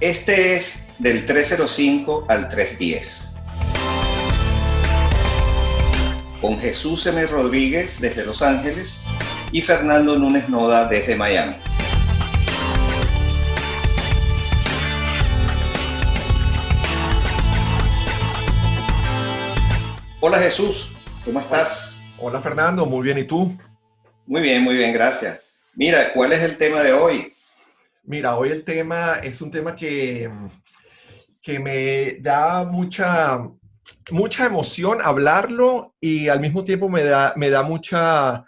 Este es del 305 al 310. Con Jesús M. Rodríguez desde Los Ángeles y Fernando Núñez Noda desde Miami. Hola Jesús, ¿cómo estás? Hola Fernando, muy bien, ¿y tú? Muy bien, gracias. Mira, ¿cuál es el tema de hoy? Mira, hoy el tema es un tema que me da mucha emoción hablarlo y al mismo tiempo me da mucha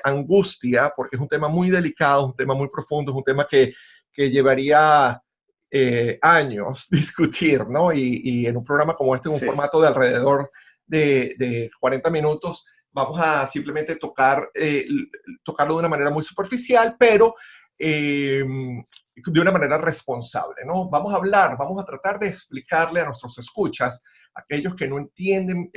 angustia porque es un tema muy delicado, un tema muy profundo, es un tema que llevaría años discutir, ¿no? Y en un programa como este, en un Sí, formato de alrededor de 40 minutos, vamos a simplemente tocarlo de una manera muy superficial, pero de una manera responsable, ¿no? Vamos a tratar de explicarle a nuestros escuchas, aquellos que no entienden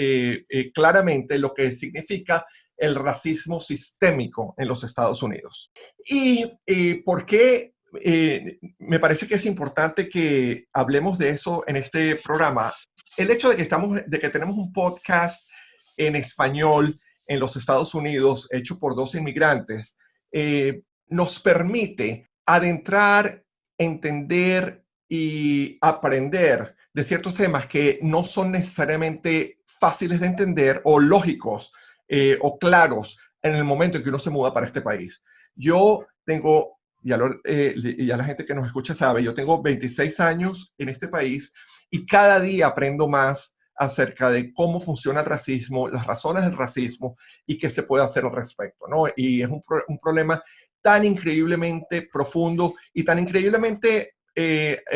claramente lo que significa el racismo sistémico en los Estados Unidos. ¿Y por qué me parece que es importante que hablemos de eso en este programa? El hecho de que tenemos un podcast en español en los Estados Unidos, hecho por dos inmigrantes, nos permite adentrar, entender y aprender de ciertos temas que no son necesariamente fáciles de entender o lógicos o claros en el momento en que uno se muda para este país. Yo tengo, ya la gente que nos escucha sabe, yo tengo 26 años en este país y cada día aprendo más acerca de cómo funciona el racismo, las razones del racismo y qué se puede hacer al respecto, ¿no? Y es un problema tan increíblemente profundo y tan increíblemente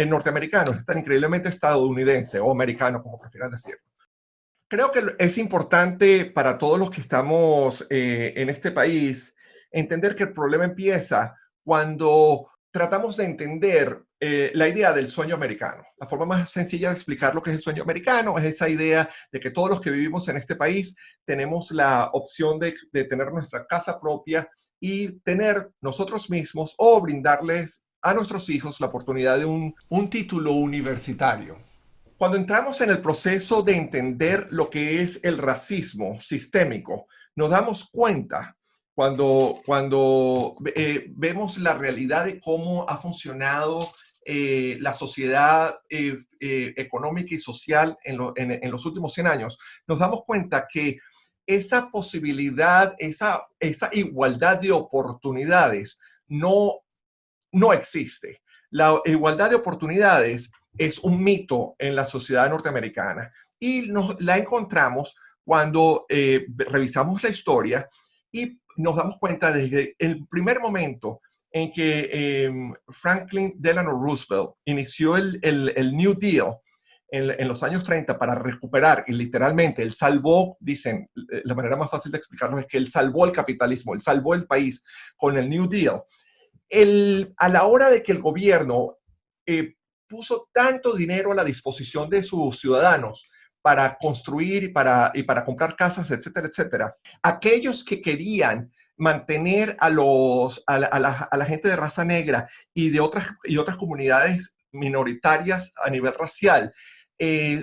norteamericano, tan increíblemente estadounidense o americano, como prefieran decirlo. Creo que es importante para todos los que estamos en este país entender que el problema empieza cuando tratamos de entender la idea del sueño americano. La forma más sencilla de explicar lo que es el sueño americano es esa idea de que todos los que vivimos en este país tenemos la opción de tener nuestra casa propia y tener nosotros mismos o brindarles a nuestros hijos la oportunidad de un título universitario. Cuando entramos en el proceso de entender lo que es el racismo sistémico, nos damos cuenta cuando vemos la realidad de cómo ha funcionado la sociedad económica y social en los últimos 100 años, nos damos cuenta que esa posibilidad, esa igualdad de oportunidades no existe. La igualdad de oportunidades es un mito en la sociedad norteamericana y la encontramos cuando revisamos la historia y nos damos cuenta desde el primer momento en que Franklin Delano Roosevelt inició el New Deal en los años 30 para recuperar, y literalmente él salvó, dicen, la manera más fácil de explicarlo es que él salvó el capitalismo, él salvó el país con el New Deal. A la hora de que el gobierno puso tanto dinero a la disposición de sus ciudadanos para construir y para comprar casas, etcétera, etcétera, aquellos que querían mantener a la gente de raza negra y de otras comunidades minoritarias a nivel racial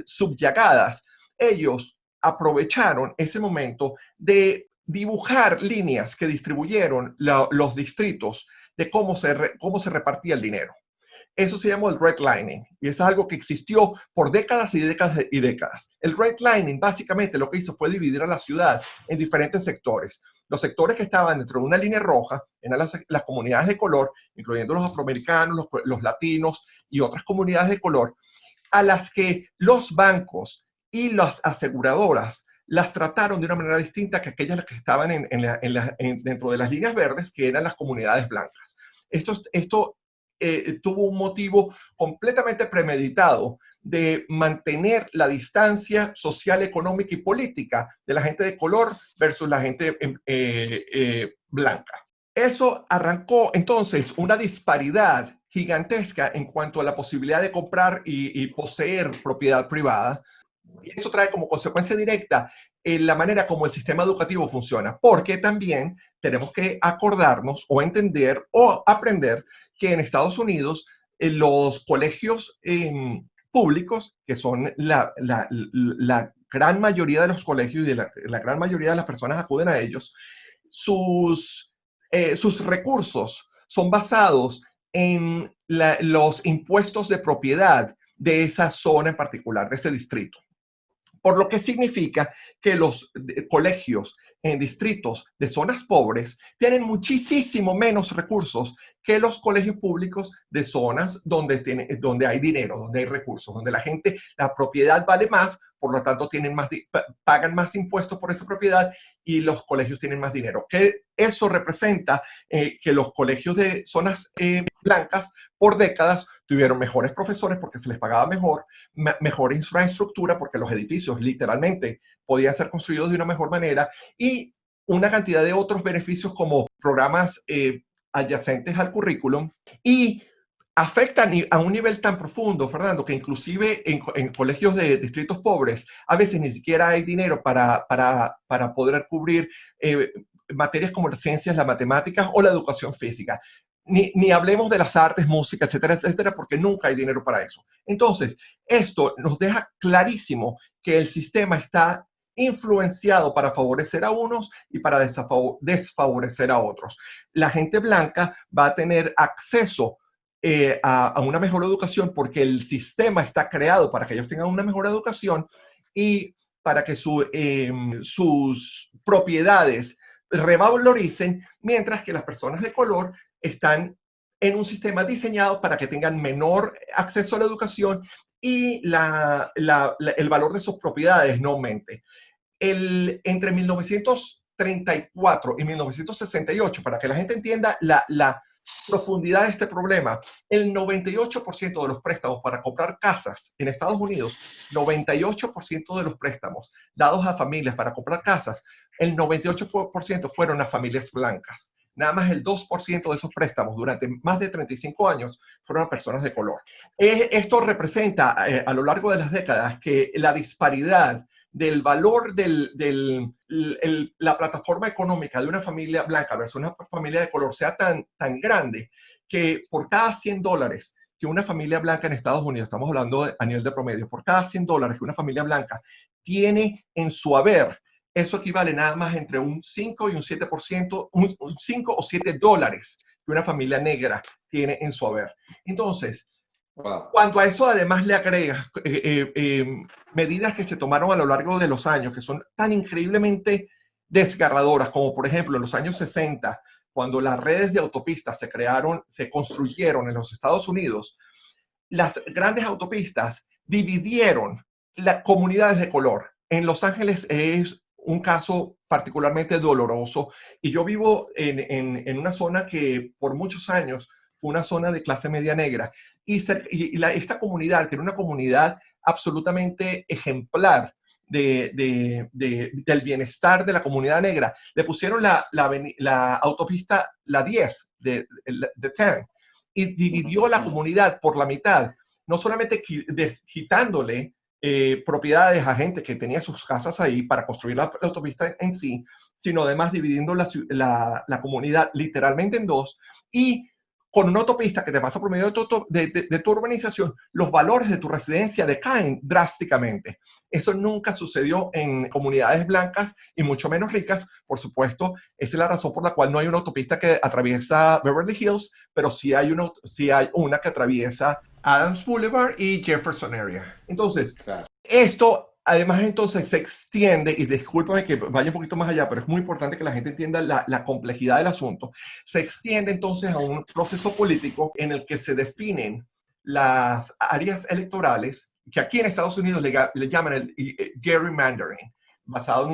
subyugadas, ellos aprovecharon ese momento de dibujar líneas que distribuyeron los distritos de cómo se repartía el dinero. Eso se llamó el redlining y es algo que existió por décadas y décadas y décadas. El redlining básicamente lo que hizo fue dividir a la ciudad en diferentes sectores. Los sectores que estaban dentro de una línea roja eran las comunidades de color, incluyendo los afroamericanos, los latinos y otras comunidades de color, a las que los bancos y las aseguradoras las trataron de una manera distinta que aquellas que estaban dentro de las líneas verdes, que eran las comunidades blancas. Esto tuvo un motivo completamente premeditado de mantener la distancia social, económica y política de la gente de color versus la gente blanca. Eso arrancó entonces una disparidad gigantesca en cuanto a la posibilidad de comprar y poseer propiedad privada. Y eso trae como consecuencia directa la manera como el sistema educativo funciona, porque también tenemos que acordarnos o entender o aprender que en Estados Unidos los colegios públicos, que son la gran mayoría de los colegios y la gran mayoría de las personas acuden a ellos, sus recursos son basados en los impuestos de propiedad de esa zona en particular, de ese distrito. Por lo que significa que los colegios en distritos de zonas pobres tienen muchísimo menos recursos que los colegios públicos de zonas donde hay dinero, donde hay recursos, donde la propiedad vale más, por lo tanto pagan más impuestos por esa propiedad y los colegios tienen más dinero. Que eso representa que los colegios de zonas blancas por décadas tuvieron mejores profesores porque se les pagaba mejor infraestructura porque los edificios literalmente podían ser construidos de una mejor manera y una cantidad de otros beneficios como programas adyacentes al currículum y afectan a un nivel tan profundo, Fernando, que inclusive en colegios de distritos pobres a veces ni siquiera hay dinero para poder cubrir materias como las ciencias, las matemáticas o la educación física. Ni hablemos de las artes, música, etcétera, etcétera, porque nunca hay dinero para eso. Entonces, esto nos deja clarísimo que el sistema está influenciado para favorecer a unos y para desfavorecer a otros. La gente blanca va a tener acceso a una mejor educación porque el sistema está creado para que ellos tengan una mejor educación y para que sus propiedades revaloricen, mientras que las personas de color están en un sistema diseñado para que tengan menor acceso a la educación y el valor de sus propiedades no aumente. Entre 1934 y 1968, para que la gente entienda la profundidad de este problema, el 98% de los préstamos para comprar casas en Estados Unidos, 98% de los préstamos dados a familias para comprar casas, el 98% fueron a familias blancas. Nada más el 2% de esos préstamos durante más de 35 años fueron a personas de color. Esto representa a lo largo de las décadas que la disparidad del valor de la plataforma económica de una familia blanca versus una familia de color sea tan grande que por cada $100 que una familia blanca en Estados Unidos, estamos hablando a nivel de promedio, por cada $100 que una familia blanca tiene en su haber, eso equivale nada más entre un 5 y un 7%, un 5 o 7 dólares que una familia negra tiene en su haber. Entonces, wow. Cuando a eso además le agregas medidas que se tomaron a lo largo de los años, que son tan increíblemente desgarradoras, como por ejemplo en los años 60, cuando las redes de autopistas se construyeron en los Estados Unidos, las grandes autopistas dividieron las comunidades de color. En Los Ángeles es un caso particularmente doloroso y yo vivo en una zona que por muchos años fue una zona de clase media negra esta comunidad, que era una comunidad absolutamente ejemplar del bienestar de la comunidad negra, le pusieron la autopista, la 10 de 10, y dividió la comunidad por la mitad, no solamente quitándole propiedades a gente que tenía sus casas ahí para construir la autopista en sí, sino además dividiendo la comunidad literalmente en dos y con una autopista que te pasa por medio de tu urbanización, los valores de tu residencia decaen drásticamente. Eso nunca sucedió en comunidades blancas y mucho menos ricas. Por supuesto, esa es la razón por la cual no hay una autopista que atraviesa Beverly Hills, pero sí hay una que atraviesa Adams Boulevard y Jefferson Area. Entonces, claro. Esto además entonces se extiende, y discúlpame que vaya un poquito más allá, pero es muy importante que la gente entienda la complejidad del asunto, se extiende entonces a un proceso político en el que se definen las áreas electorales, que aquí en Estados Unidos le llaman el gerrymandering, basado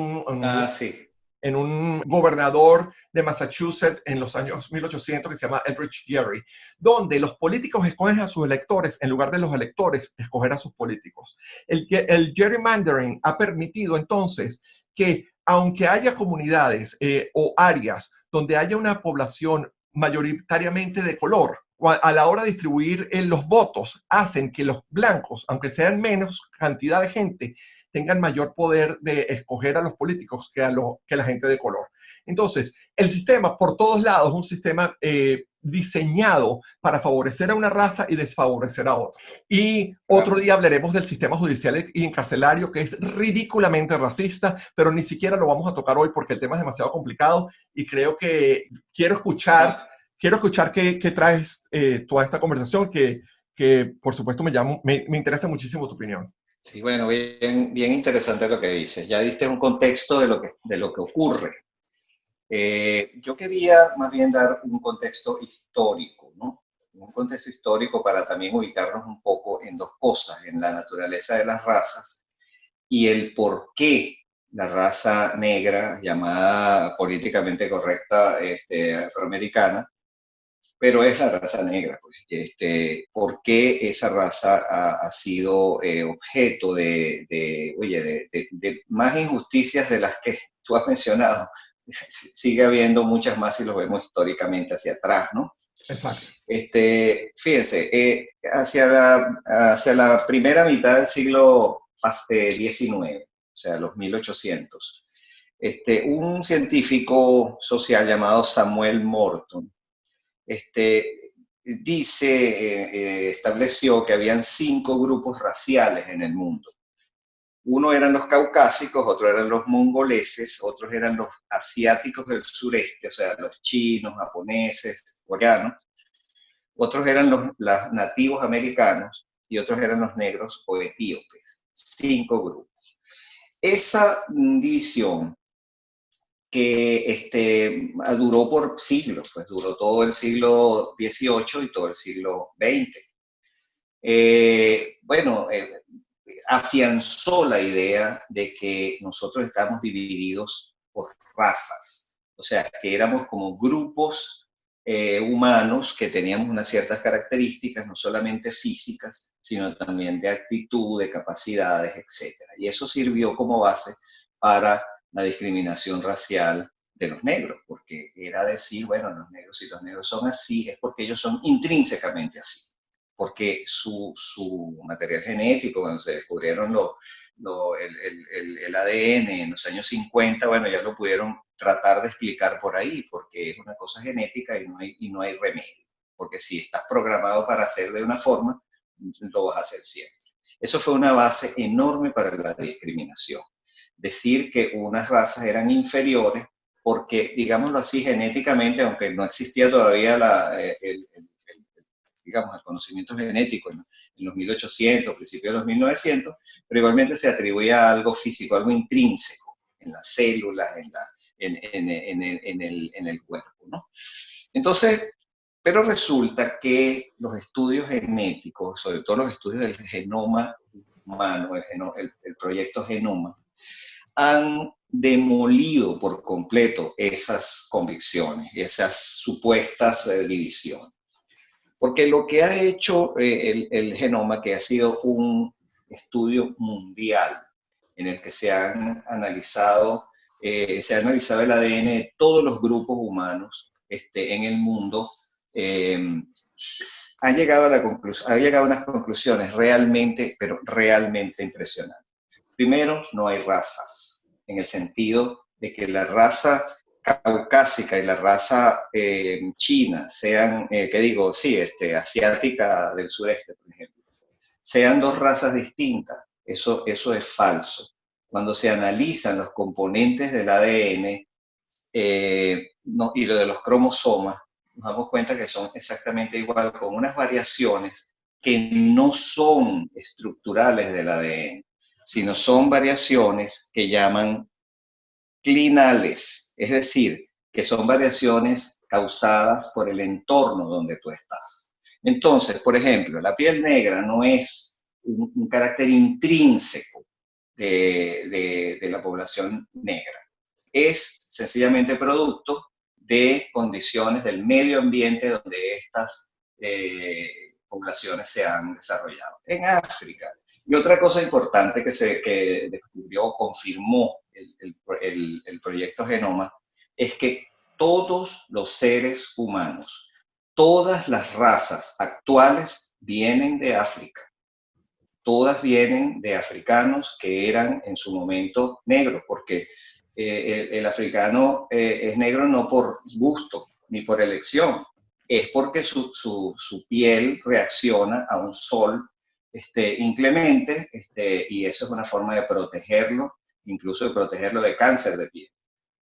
en un gobernador de Massachusetts en los años 1800 que se llama Elbridge Gerry, donde los políticos escogen a sus electores en lugar de los electores escoger a sus políticos. El gerrymandering ha permitido entonces que, aunque haya comunidades o áreas donde haya una población mayoritariamente de color, a la hora de distribuir los votos, hacen que los blancos, aunque sean menos cantidad de gente, tengan mayor poder de escoger a los políticos que la gente de color. Entonces, el sistema por todos lados es un sistema diseñado para favorecer a una raza y desfavorecer a otra. Y otro día hablaremos del sistema judicial y encarcelario, que es ridículamente racista, pero ni siquiera lo vamos a tocar hoy porque el tema es demasiado complicado y creo que quiero escuchar qué traes toda esta conversación, que por supuesto me interesa muchísimo tu opinión. Sí, bueno, bien, bien interesante lo que dices. Ya diste un contexto de lo que ocurre. Yo quería más bien dar un contexto histórico, ¿no? Un contexto histórico para también ubicarnos un poco en dos cosas, en la naturaleza de las razas y el por qué la raza negra, llamada políticamente correcta afroamericana, pero es la raza negra, pues, por qué esa raza ha sido objeto de más injusticias de las que tú has mencionado. Sigue habiendo muchas más si lo vemos históricamente hacia atrás, ¿no? Exacto. Fíjense, hacia la primera mitad del siglo XIX, o sea, los 1800, un científico social llamado Samuel Morton, estableció que habían 5 grupos raciales en el mundo. Uno eran los caucásicos, otro eran los mongoleses, otros eran los asiáticos del sureste, o sea, los chinos, japoneses, coreanos, otros eran los nativos americanos y otros eran los negros o etíopes. 5 grupos. Esa división que duró por siglos, pues duró todo el siglo XVIII y todo el siglo XX. Afianzó la idea de que nosotros estamos divididos por razas, o sea, que éramos como grupos humanos que teníamos unas ciertas características, no solamente físicas, sino también de actitud, de capacidades, etc. Y eso sirvió como base para la discriminación racial de los negros, porque era decir, bueno, los negros, si los negros son así, es porque ellos son intrínsecamente así, porque su material genético, cuando se descubrieron el ADN en los años 50, bueno, ya lo pudieron tratar de explicar por ahí, porque es una cosa genética y no hay remedio, porque si estás programado para hacer de una forma, lo vas a hacer siempre. Eso fue una base enorme para la discriminación. Decir que unas razas eran inferiores porque, digámoslo así, genéticamente, aunque no existía todavía el conocimiento genético en los 1800, principios de los 1900, pero igualmente se atribuía a algo físico, algo intrínseco en las células, en el cuerpo, ¿no? Entonces, pero resulta que los estudios genéticos, sobre todo los estudios del genoma humano, el proyecto Genoma, han demolido por completo esas convicciones, esas supuestas divisiones. Porque lo que ha hecho el genoma, que ha sido un estudio mundial en el que se ha analizado el ADN de todos los grupos humanos en el mundo, ha llegado a unas conclusiones realmente, pero realmente impresionantes. Primero, no hay razas, en el sentido de que la raza caucásica y la raza china sean, asiática del sureste, por ejemplo, sean dos razas distintas. Eso es falso. Cuando se analizan los componentes del ADN y lo de los cromosomas, nos damos cuenta que son exactamente igual, con unas variaciones que no son estructurales del ADN, sino son variaciones que llaman clinales, es decir, que son variaciones causadas por el entorno donde tú estás. Entonces, por ejemplo, la piel negra no es un carácter intrínseco de la población negra, es sencillamente producto de condiciones del medio ambiente donde estas poblaciones se han desarrollado. En África. Y otra cosa importante que descubrió, confirmó el proyecto Genoma, es que todos los seres humanos, todas las razas actuales vienen de África. todas vienen de africanos que eran en su momento negros, porque el africano es negro no por gusto ni por elección, es porque su piel reacciona a un sol inclemente, y eso es una forma de protegerlo, incluso de protegerlo de cáncer de piel,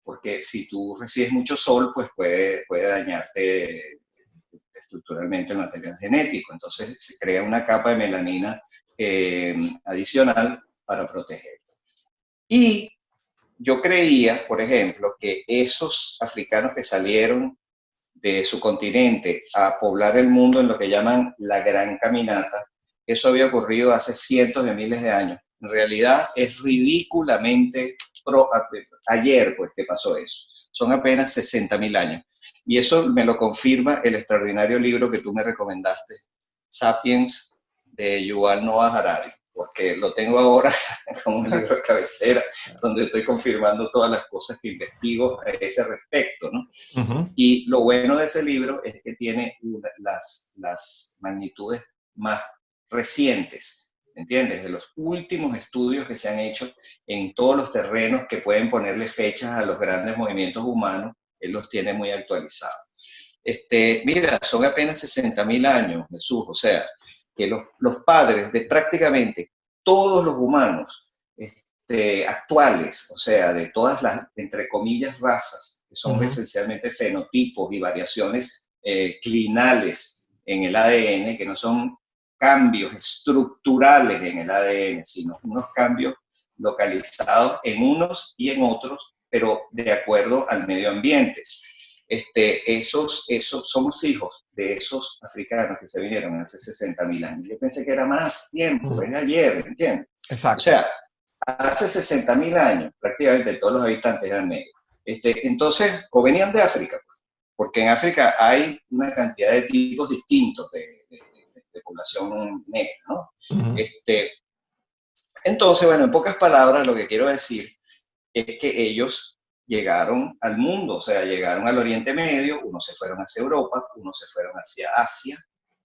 porque si tú recibes mucho sol, pues puede dañarte estructuralmente el material genético. Entonces se crea una capa de melanina adicional para proteger. Y yo creía, por ejemplo, que esos africanos que salieron de su continente a poblar el mundo en lo que llaman la Gran Caminata, eso había ocurrido hace cientos de miles de años. En realidad es ridículamente ayer pues que pasó eso. Son apenas 60.000 años. Y eso me lo confirma el extraordinario libro que tú me recomendaste, Sapiens, de Yuval Noah Harari, porque lo tengo ahora como un libro de cabecera, donde estoy confirmando todas las cosas que investigo a ese respecto, ¿no? Y lo bueno de ese libro es que tiene las magnitudes más recientes, ¿entiendes? De los últimos estudios que se han hecho en todos los terrenos que pueden ponerle fechas a los grandes movimientos humanos, él los tiene muy actualizados. Mira, son apenas 60.000 años, Jesús, o sea, que los padres de prácticamente todos los humanos actuales, o sea, de todas las, entre comillas, razas, que son esencialmente fenotipos y variaciones clinales en el ADN, que no son cambios estructurales en el ADN, sino unos cambios localizados en unos y en otros, pero de acuerdo al medio ambiente. Esos somos hijos de esos africanos que se vinieron hace 60.000 años. Yo pensé que era más tiempo, es ayer, ¿entiendes? Exacto. O sea, hace 60.000 años prácticamente todos los habitantes eran negros. Entonces, o venían de África, pues, porque en África hay una cantidad de tipos distintos de población negra, ¿no? Entonces, bueno, en pocas palabras, lo que quiero decir es que ellos llegaron al mundo, o sea, llegaron al Oriente Medio, unos se fueron hacia Europa, unos se fueron hacia Asia,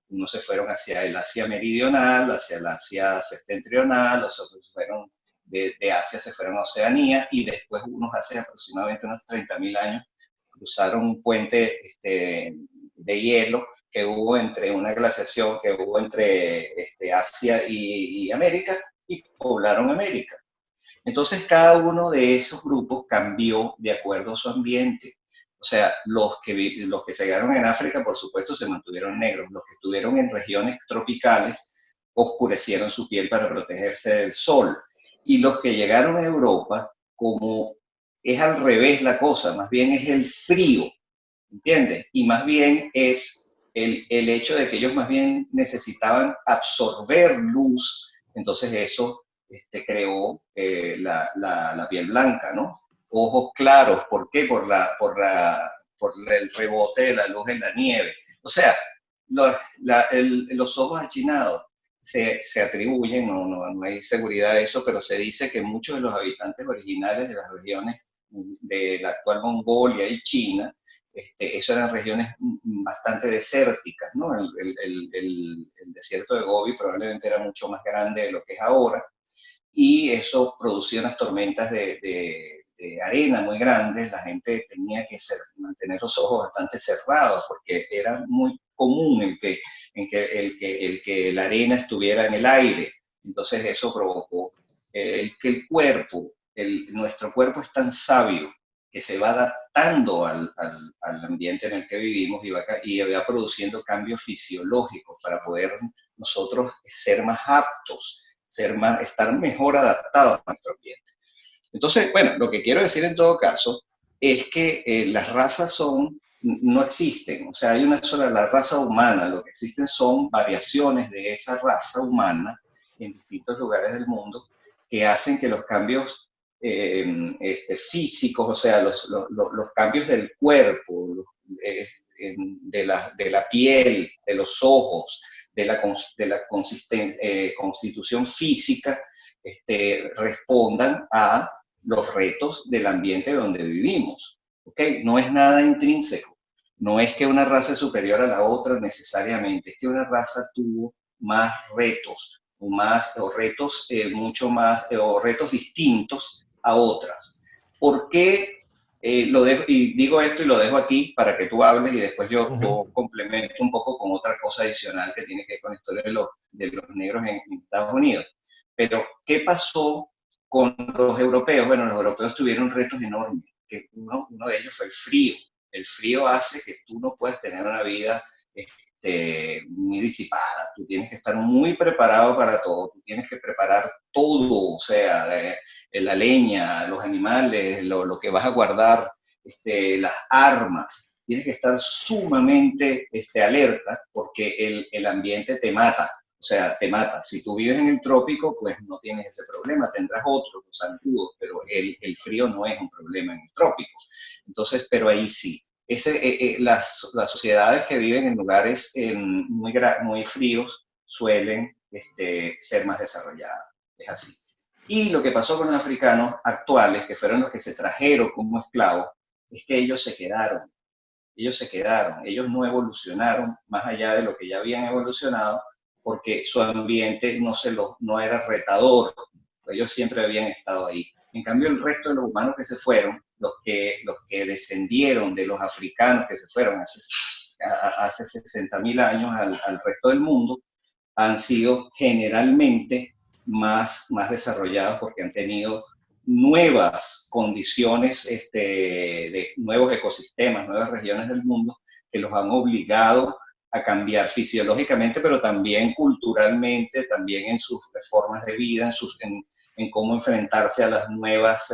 unos se fueron hacia el Asia Meridional, hacia el Asia Septentrional, los otros fueron de Asia, se fueron a Oceanía, y después unos hace aproximadamente unos 30.000 años cruzaron un puente de hielo que hubo entre una glaciación que hubo entre Asia y América, y poblaron América. Entonces cada uno de esos grupos cambió de acuerdo a su ambiente. O sea, los que se quedaron en África, por supuesto, se mantuvieron negros. Los que estuvieron en regiones tropicales oscurecieron su piel para protegerse del sol. Y los que llegaron a Europa, como es al revés la cosa, más bien es el frío, ¿entiendes? Y más bien es el hecho de que ellos más bien necesitaban absorber luz, entonces eso creó la piel blanca, ¿no? Ojos claros, ¿por qué? Por el rebote de la luz en la nieve. O sea, los ojos achinados se atribuyen, no hay seguridad de eso, pero se dice que muchos de los habitantes originales de las regiones de la actual Mongolia y China, eso eran regiones bastante desérticas, ¿no? El desierto de Gobi probablemente era mucho más grande de lo que es ahora, y eso producía unas tormentas de arena muy grandes. La gente tenía que mantener los ojos bastante cerrados porque era muy común el que la arena estuviera en el aire. Entonces eso provocó que el cuerpo, nuestro cuerpo es tan sabio que se va adaptando al ambiente en el que vivimos y va produciendo cambios fisiológicos para poder nosotros ser más aptos, estar mejor adaptados a nuestro ambiente. Entonces, bueno, lo que quiero decir en todo caso es que las razas no existen, o sea, hay una sola, la raza humana, lo que existen son variaciones de esa raza humana en distintos lugares del mundo que hacen que los cambios físicos, o sea, los cambios del cuerpo, de la piel, de los ojos, de la constitución física, respondan a los retos del ambiente donde vivimos. ¿Okay? No es nada intrínseco. No es que una raza es superior a la otra necesariamente, es que una raza tuvo más retos, o retos mucho más, o retos distintos a otras. ¿Por qué lo dejo, y digo esto y lo dejo aquí para que tú hables y después yo complemento un poco con otra cosa adicional que tiene que ver con la historia de los negros en Estados Unidos? Pero, ¿qué pasó con los europeos? Bueno, los europeos tuvieron retos enormes, que uno de ellos fue el frío. El frío hace que tú no puedas tener una vida muy disipada. Tú tienes que estar muy preparado para todo. Tú tienes que preparar todo, o sea, la leña, los animales, lo que vas a guardar, las armas. Tienes que estar sumamente alerta porque el ambiente te mata. O sea, te mata. Si tú vives en el trópico, pues no tienes ese problema, tendrás otros, los zancudos, pero el frío no es un problema en el trópico. Entonces, pero ahí sí. Las sociedades que viven en lugares muy fríos suelen ser más desarrolladas. Es así. Y lo que pasó con los africanos actuales, que fueron los que se trajeron como esclavos, es que ellos se quedaron. Ellos no evolucionaron más allá de lo que ya habían evolucionado, porque su ambiente no era retador, ellos siempre habían estado ahí. En cambio, el resto de los humanos que se fueron, los que descendieron de los africanos que se fueron hace 60.000 años al resto del mundo, han sido generalmente más desarrollados porque han tenido nuevas condiciones, de nuevos ecosistemas, nuevas regiones del mundo que los han obligado a cambiar fisiológicamente, pero también culturalmente, también en sus formas de vida, en cómo enfrentarse a las nuevos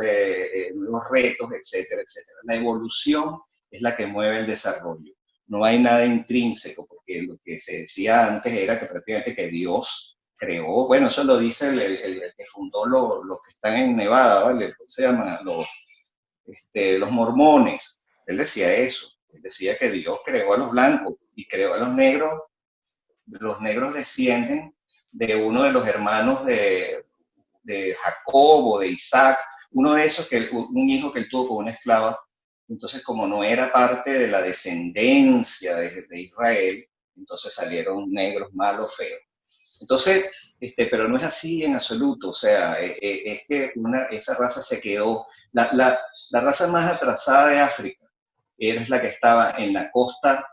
retos, etcétera, etcétera. La evolución es la que mueve el desarrollo. No hay nada intrínseco, porque lo que se decía antes era que prácticamente que Dios creó, bueno, eso lo dice el que fundó los que están en Nevada, ¿vale? ¿Cómo se llama? Los mormones. Él decía eso. Él decía que Dios creó a los blancos y creó a los negros. Los negros descienden de uno de los hermanos de Jacob o de Isaac, uno de esos, un hijo que él tuvo con una esclava. Entonces, como no era parte de la descendencia de Israel, entonces salieron negros, malos, feos. Entonces, pero no es así en absoluto. O sea, es que esa raza se quedó. La raza más atrasada de África era la que estaba en la costa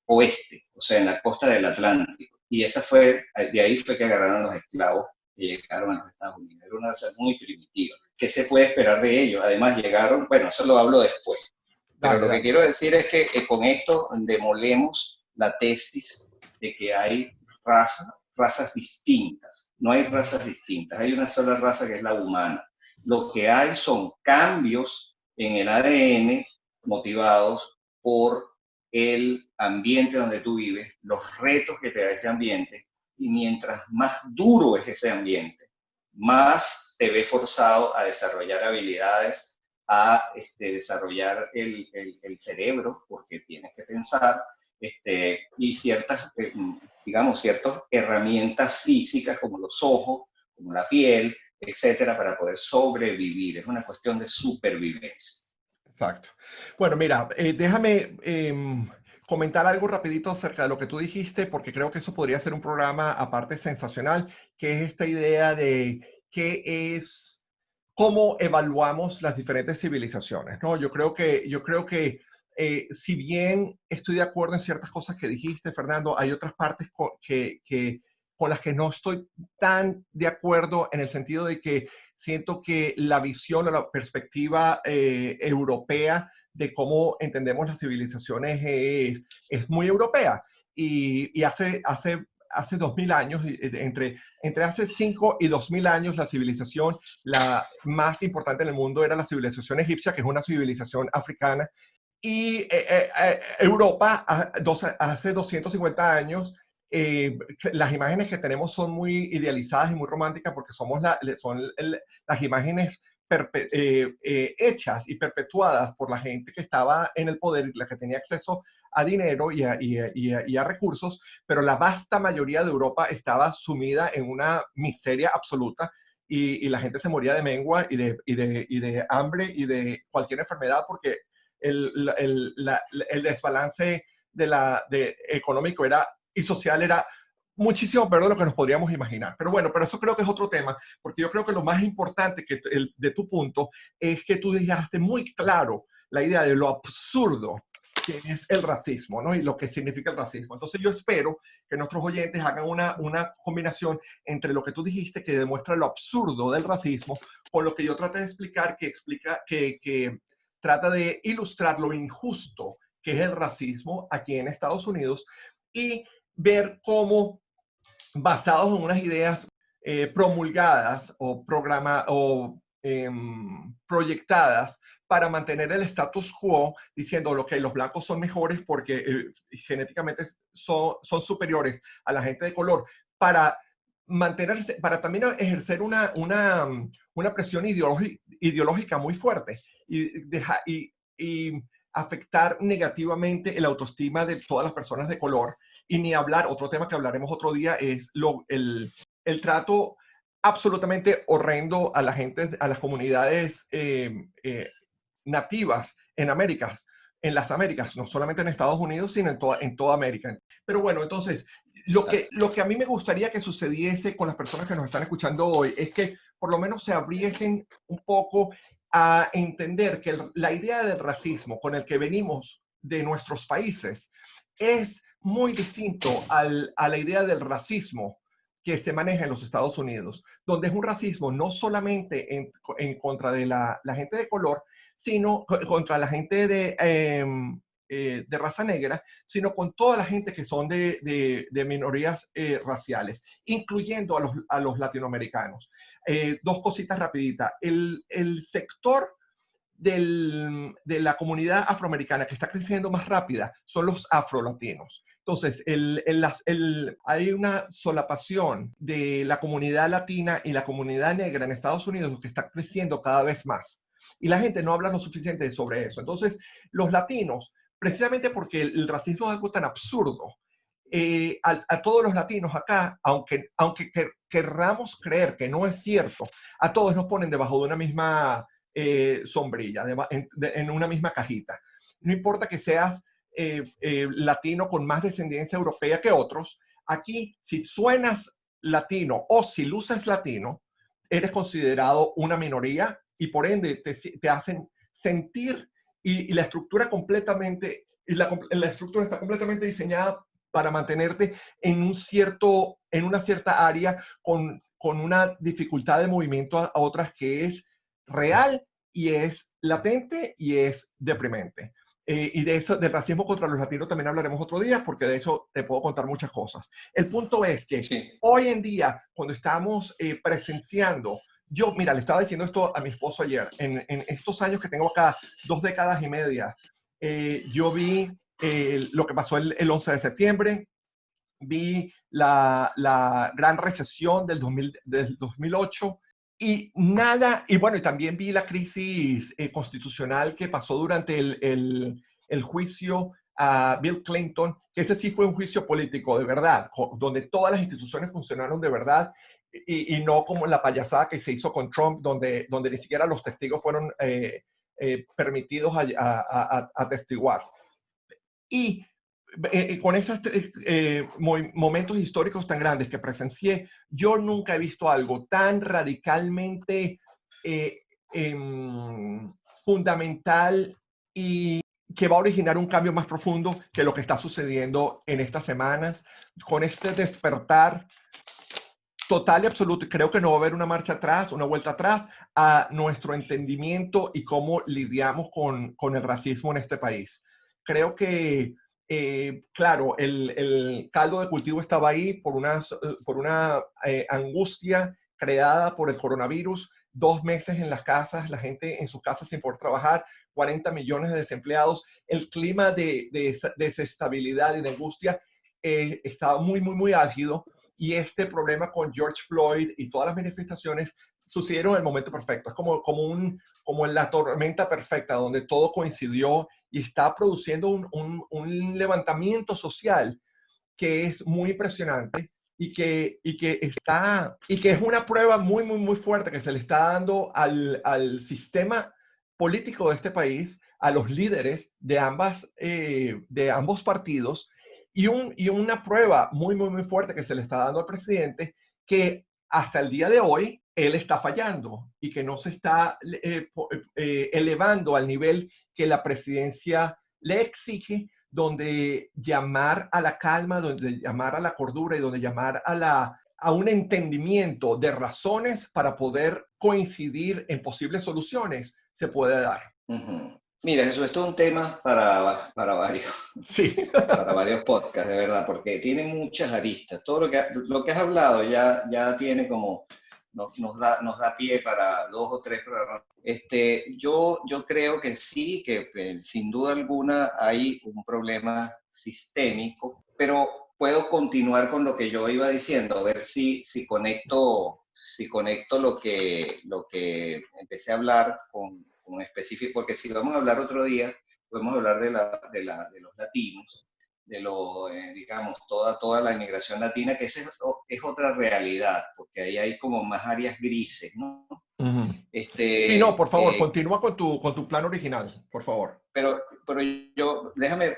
oeste, o sea, en la costa del Atlántico. Y de ahí fue que agarraron los esclavos y llegaron a los Estados Unidos. Era una raza muy primitiva. ¿Qué se puede esperar de ellos? Además llegaron, bueno, eso lo hablo después. Pero lo que quiero decir es que con esto demolemos la tesis de que hay razas distintas. No hay razas distintas, hay una sola raza que es la humana. Lo que hay son cambios en el ADN motivados por el ambiente donde tú vives, los retos que te da ese ambiente, y mientras más duro es ese ambiente, más te ve forzado a desarrollar habilidades, a desarrollar el cerebro, porque tienes que pensar, y ciertas, ciertas herramientas físicas como los ojos, como la piel, etcétera, para poder sobrevivir. Es una cuestión de supervivencia. Exacto. Bueno, mira, déjame comentar algo rapidito acerca de lo que tú dijiste, porque creo que eso podría ser un programa aparte sensacional, que es esta idea de cómo evaluamos las diferentes civilizaciones, ¿no? Yo creo que si bien estoy de acuerdo en ciertas cosas que dijiste, Fernando, hay otras partes con las que no estoy tan de acuerdo, en el sentido de que siento que la visión o la perspectiva europea de cómo entendemos las civilizaciones es muy europea. Y hace 2000 años, entre hace 5 y 2000 años, la civilización la más importante en el mundo era la civilización egipcia, que es una civilización africana. Y Europa, hace 250 años, las imágenes que tenemos son muy idealizadas y muy románticas porque son las imágenes hechas y perpetuadas por la gente que estaba en el poder, la que tenía acceso a dinero y a recursos, pero la vasta mayoría de Europa estaba sumida en una miseria absoluta y la gente se moría de mengua y de hambre y de cualquier enfermedad porque el desbalance económico y social era muchísimo peor de lo que nos podríamos imaginar. Pero bueno, pero eso creo que es otro tema, porque yo creo que lo más importante de tu punto es que tú dejaste muy claro la idea de lo absurdo que es el racismo, ¿no? Y lo que significa el racismo. Entonces yo espero que nuestros oyentes hagan una combinación entre lo que tú dijiste, que demuestra lo absurdo del racismo, con lo que yo traté de explicar, que trata de ilustrar lo injusto que es el racismo aquí en Estados Unidos, y ver cómo, basados en unas ideas promulgadas o proyectadas para mantener el status quo, diciendo lo que los blancos son mejores porque genéticamente son superiores a la gente de color, para mantenerse, para también ejercer una presión ideológica muy fuerte y afectar negativamente el autoestima de todas las personas de color. Y ni hablar, otro tema que hablaremos otro día es el trato absolutamente horrendo a la gente, a las comunidades nativas en las Américas, no solamente en Estados Unidos, sino en toda América. Pero bueno, entonces, lo que a mí me gustaría que sucediese con las personas que nos están escuchando hoy es que por lo menos se abriesen un poco a entender que la idea del racismo con el que venimos de nuestros países es muy distinto a la idea del racismo que se maneja en los Estados Unidos, donde es un racismo no solamente en contra de la gente de color, sino contra la gente de raza negra, sino con toda la gente que son de minorías raciales, incluyendo a los latinoamericanos. Dos cositas rapiditas. El sector de la comunidad afroamericana que está creciendo más rápida son los afrolatinos. Entonces, hay una solapación de la comunidad latina y la comunidad negra en Estados Unidos que está creciendo cada vez más. Y la gente no habla lo suficiente sobre eso. Entonces, los latinos, precisamente porque el racismo es algo tan absurdo, a todos los latinos acá, aunque querramos creer que no es cierto, a todos nos ponen debajo de una misma sombrilla, en una misma cajita. No importa que seas latino con más descendencia europea que otros, aquí si suenas latino o si luces latino, eres considerado una minoría y por ende te hacen sentir y la estructura completamente, la estructura está completamente diseñada para mantenerte en una cierta área con una dificultad de movimiento a otras que es real y es latente y es deprimente. Y de eso, del racismo contra los latinos también hablaremos otro día, porque de eso te puedo contar muchas cosas. El punto es que Sí. hoy en día, cuando estamos presenciando, mira, le estaba diciendo esto a mi esposo ayer, en estos años que tengo acá, 2 décadas y media, yo vi lo que pasó el 11 de septiembre, vi la gran recesión del 2008 y nada, y bueno, y también vi la crisis constitucional que pasó durante el juicio a Bill Clinton, que ese sí fue un juicio político de verdad, donde todas las instituciones funcionaron de verdad y no como la payasada que se hizo con Trump, donde ni siquiera los testigos fueron permitidos a atestiguar. Y con esos momentos históricos tan grandes que presencié, yo nunca he visto algo tan radicalmente eh, fundamental y que va a originar un cambio más profundo que lo que está sucediendo en estas semanas, con este despertar total y absoluto. Creo que no va a haber una marcha atrás, una vuelta atrás a nuestro entendimiento y cómo lidiamos con el racismo en este país. Creo que claro, el caldo de cultivo estaba ahí por una angustia creada por el coronavirus, 2 meses en las casas, la gente en sus casas sin poder trabajar, 40 millones de desempleados, el clima de desestabilidad y de angustia estaba muy, muy, muy álgido, y este problema con George Floyd y todas las manifestaciones sucedieron en el momento perfecto. Es como en la tormenta perfecta, donde todo coincidió y está produciendo un levantamiento social que es muy impresionante y que es una prueba muy, muy, muy fuerte que se le está dando al sistema político de este país, a los líderes de ambos partidos, Y una prueba muy, muy, muy fuerte que se le está dando al presidente, que hasta el día de hoy él está fallando y que no se está elevando al nivel que la presidencia le exige, donde llamar a la calma, donde llamar a la cordura y donde llamar a un entendimiento de razones para poder coincidir en posibles soluciones se puede dar. Ujú. Mira, eso es todo un tema para varios, Sí. para varios podcasts, de verdad, porque tiene muchas aristas. Todo lo que has hablado ya tiene como, nos da pie para 2 o 3 programas. Yo creo que sí, que sin duda alguna hay un problema sistémico, pero puedo continuar con lo que yo iba diciendo, a ver si conecto lo que empecé a hablar con específico, porque si vamos a hablar otro día, podemos hablar de los latinos, digamos, toda la inmigración latina, que esa es otra realidad, porque ahí hay como más áreas grises, ¿no? Ujú. Sí, no, Este, por favor, eh, continúa con tu plan original, por favor. pero déjame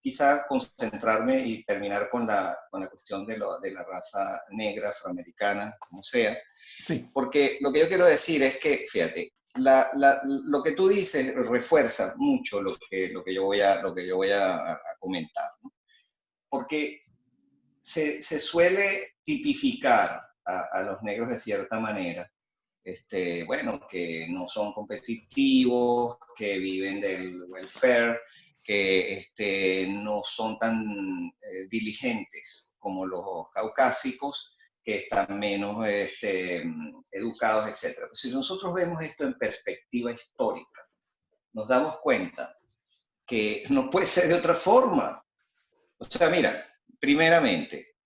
quizá concentrarme y terminar con la cuestión de la raza negra, afroamericana, como sea, Sí. porque lo que yo quiero decir es que, fíjate, lo que tú dices refuerza mucho lo que yo voy a comentar, ¿no? Porque se suele tipificar a los negros de cierta manera, bueno, que no son competitivos, que viven del welfare, que no son tan diligentes como los caucásicos, que están menos educados, etc. Pues si nosotros vemos esto en perspectiva histórica, nos damos cuenta que no puede ser de otra forma. O sea, mira, primeramente,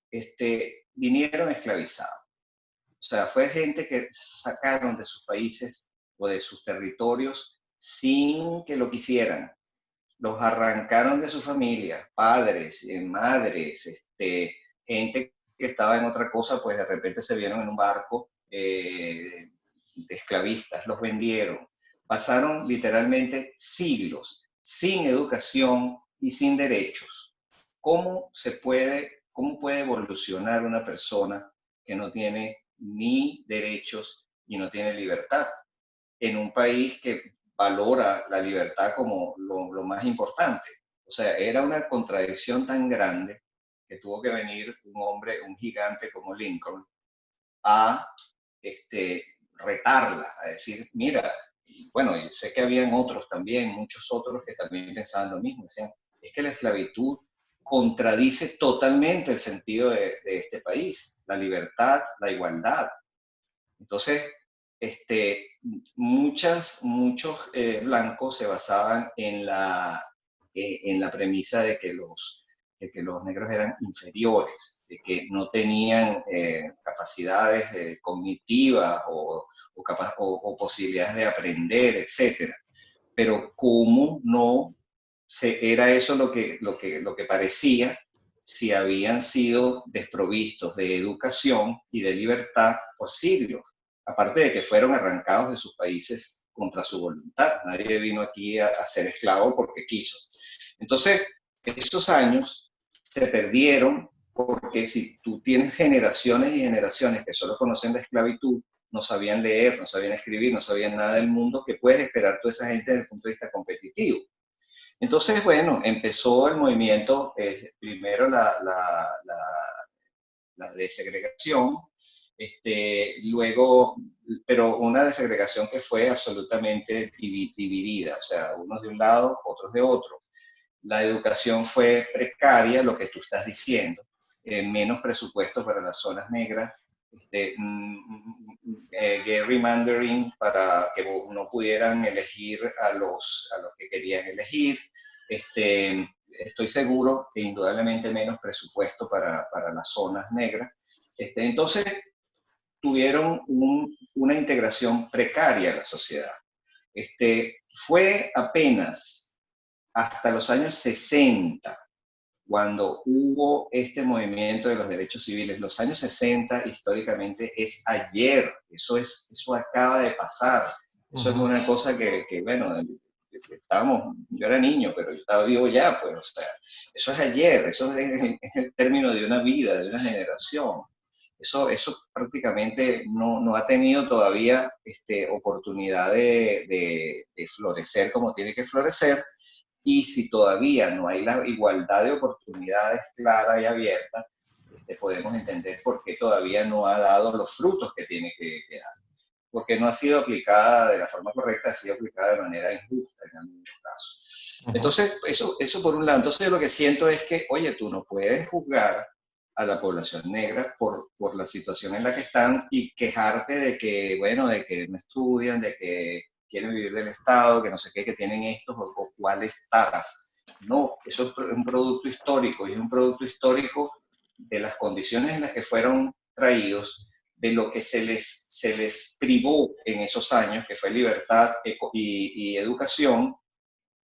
vinieron esclavizados. O sea, fue gente que sacaron de sus países o de sus territorios sin que lo quisieran. Los arrancaron de su familia, padres, madres, gente que estaba en otra cosa, pues de repente se vieron en un barco de esclavistas, los vendieron. Pasaron literalmente siglos sin educación y sin derechos. ¿Cómo puede evolucionar una persona que no tiene ni derechos y no tiene libertad en un país que valora la libertad como lo más importante? O sea, era una contradicción tan grande que tuvo que venir un hombre, un gigante como Lincoln, a retarla, a decir, mira, bueno, yo sé que habían otros también, muchos otros que también pensaban lo mismo, decían, es que la esclavitud contradice totalmente el sentido de este país, la libertad, la igualdad. Entonces, muchos blancos se basaban en la premisa de que los negros eran inferiores, de que no tenían capacidades cognitivas o posibilidades de aprender, etc. Pero ¿cómo no era eso lo que parecía si habían sido desprovistos de educación y de libertad por siglos? Aparte de que fueron arrancados de sus países contra su voluntad. Nadie vino aquí a ser esclavo porque quiso. Entonces, esos años se perdieron porque si tú tienes generaciones y generaciones que solo conocen la esclavitud, no sabían leer, no sabían escribir, no sabían nada del mundo, ¿qué puedes esperar toda esa gente desde el punto de vista competitivo? Entonces, bueno, empezó el movimiento, primero la desegregación, luego, pero una desegregación que fue absolutamente dividida, o sea, unos de un lado, otros de otro. La educación fue precaria, lo que tú estás diciendo, menos presupuesto para las zonas negras, gerrymandering para que no pudieran elegir a los que querían elegir. Estoy seguro que indudablemente menos presupuesto para las zonas negras. Entonces, tuvieron una integración precaria a la sociedad. Fue apenas hasta los años 60 cuando hubo este movimiento de los derechos civiles. Los años 60 históricamente es ayer, eso acaba de pasar. Eso es una cosa que bueno, yo era niño, pero yo estaba vivo ya, pues, o sea, eso es ayer, eso es el término de una vida, de una generación. Eso prácticamente no ha tenido todavía oportunidad de florecer como tiene que florecer, y si todavía no hay la igualdad de oportunidades clara y abierta, podemos entender por qué todavía no ha dado los frutos que tiene que dar. Porque no ha sido aplicada de la forma correcta, ha sido aplicada de manera injusta en algunos casos. Entonces, eso por un lado. Entonces, yo lo que siento es que, oye, tú no puedes juzgar a la población negra por la situación en la que están y quejarte de que, bueno, de que no estudian, de que quieren vivir del Estado, que no sé qué, que tienen estos o cuáles taras. No, eso es un producto histórico, y es un producto histórico de las condiciones en las que fueron traídos, de lo que se les privó en esos años, que fue libertad y educación,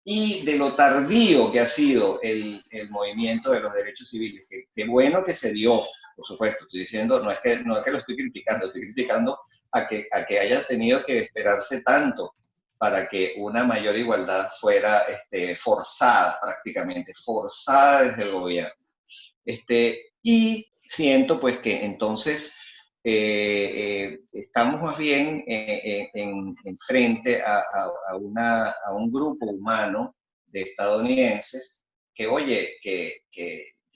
y de lo tardío que ha sido el movimiento de los derechos civiles. Qué bueno que se dio, por supuesto, estoy diciendo, no es que lo estoy criticando a que haya tenido que esperarse tanto para que una mayor igualdad fuera forzada, prácticamente, forzada desde el gobierno. Y siento pues que entonces estamos más bien en frente a un grupo humano de estadounidenses que, oye, que